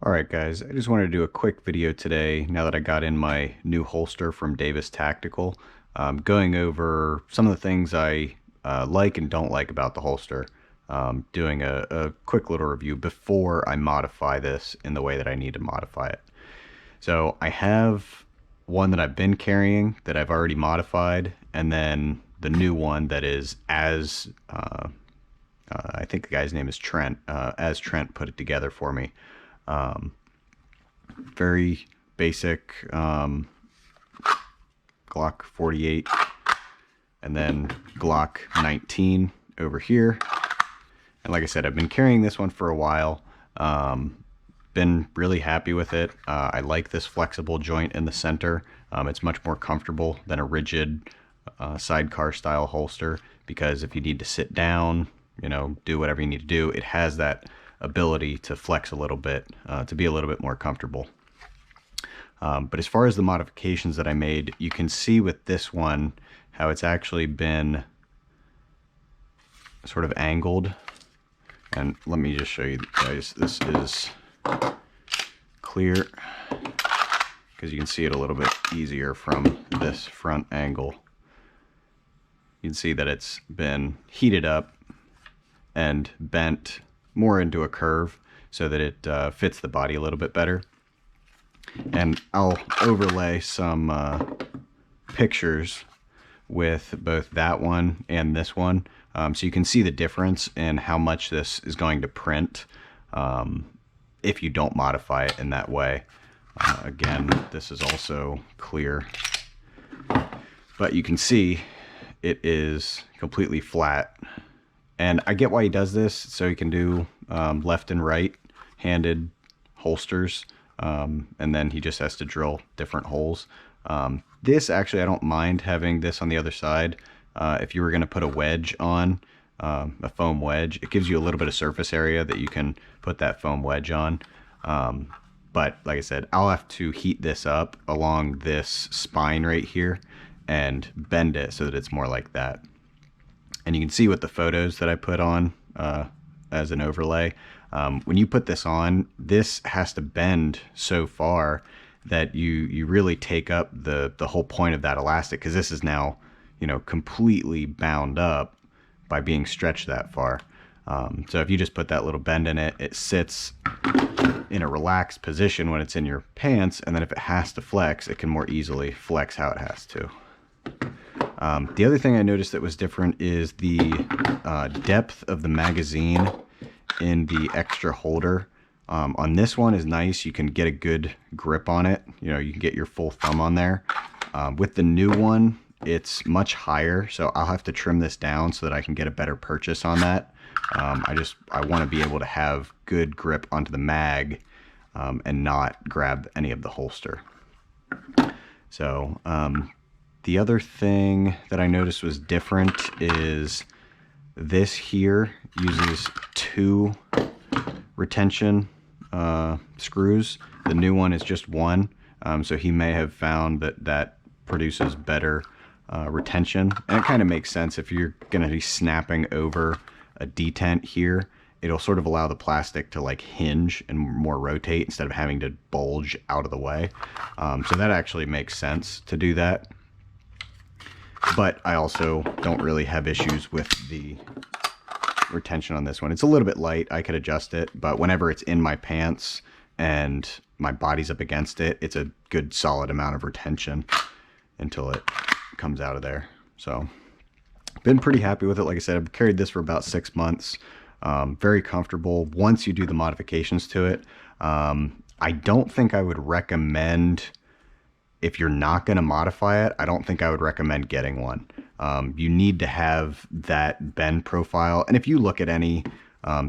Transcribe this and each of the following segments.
Alright guys, I just wanted to do a quick video today now that I got in my new holster from Davis Tactical, going over some of the things I like and don't like about the holster, doing a quick little review before I modify this in the way that I need to modify it. So I have one that I've been carrying that I've already modified, and then the new one that is as, I think the guy's name is Trent, as Trent put it together for me. Very basic Glock 48 and then Glock 19 over here. And like I said, I've been carrying this one for a while. Been really happy with it. I like this flexible joint in the center. It's much more comfortable than a rigid sidecar style holster, because if you need to sit down, you know, do whatever you need to do, it has that ability to flex a little bit, to be a little bit more comfortable. But as far as the modifications that I made, you can see with this one how it's actually been sort of angled. And let me just show you guys, this is clear because you can see it a little bit easier from this front angle. You can see that it's been heated up and bent more into a curve so that it fits the body a little bit better. And I'll overlay some pictures with both that one and this one, so you can see the difference in how much this is going to print if you don't modify it in that way. Again, this is also clear, but you can see it is completely flat. And I get why he does this, so he can do left and right handed holsters, and then he just has to drill different holes. This actually, I don't mind having this on the other side. If you were going to put a wedge on, a foam wedge, it gives you a little bit of surface area that you can put that foam wedge on. But like I said, I'll have to heat this up along this spine right here and bend it so that it's more like that. And you can see with the photos that I put on as an overlay, when you put this on, this has to bend so far that you really take up the whole point of that elastic, because this is now, you know, completely bound up by being stretched that far. So if you just put that little bend in it, it sits in a relaxed position when it's in your pants, and then if it has to flex, it can more easily flex how it has to. The other thing I noticed that was different is the depth of the magazine in the extra holder. On this one is nice. You can get a good grip on it. You know, you can get your full thumb on there. With the new one, it's much higher, so I'll have to trim this down so that I can get a better purchase on that. I want to be able to have good grip onto the mag and not grab any of the holster. So the other thing that I noticed was different is this here uses 2 retention screws. The new one is just 1, so he may have found that that produces better retention. And it kind of makes sense. If you're going to be snapping over a detent here, it'll sort of allow the plastic to like hinge and more rotate instead of having to bulge out of the way. So that actually makes sense to do that. But I also don't really have issues with the retention on this one. It's a little bit light. I could adjust it, but whenever it's in my pants and my body's up against it, it's a good solid amount of retention until it comes out of there. So been pretty happy with it. Like I said, I've carried this for about 6 months. Very comfortable once you do the modifications to it. I don't think I would recommend, if you're not going to modify it, I don't think I would recommend getting one. You need to have that bend profile. And if you look at any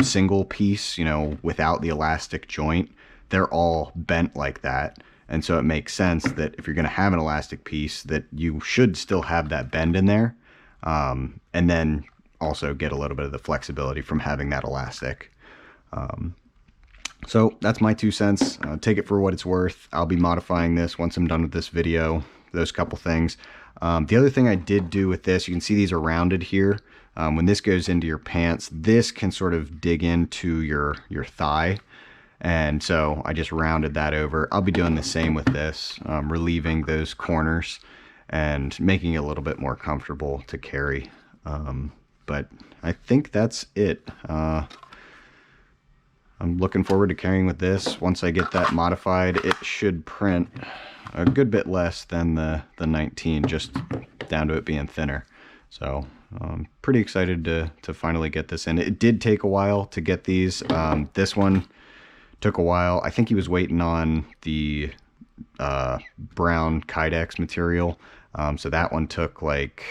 single piece, you know, without the elastic joint, they're all bent like that. And so it makes sense that if you're going to have an elastic piece, that you should still have that bend in there. And then also get a little bit of the flexibility from having that elastic. So that's my 2 cents. Take it for what it's worth. I'll be modifying this once I'm done with this video, those couple things. The other thing I did do with this, you can see these are rounded here. When this goes into your pants, this can sort of dig into your thigh. And so I just rounded that over. I'll be doing the same with this, relieving those corners and making it a little bit more comfortable to carry. But I think that's it. I'm looking forward to carrying with this. Once I get that modified, it should print a good bit less than the 19, just down to it being thinner. So I'm pretty excited to finally get this in. It did take a while to get these. This one took a while. I think he was waiting on the brown Kydex material. So that one took like,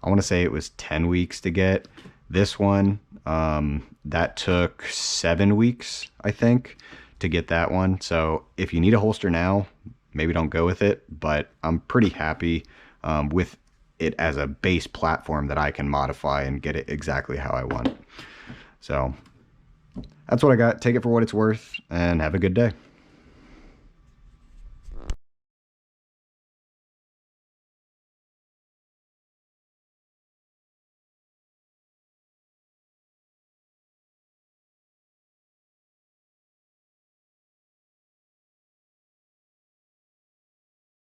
I want to say it was 10 weeks to get. This one, that took 7 weeks, I think, to get that one. So if you need a holster now, maybe don't go with it, but I'm pretty happy with it as a base platform that I can modify and get it exactly how I want. So that's what I got. Take it for what it's worth and have a good day.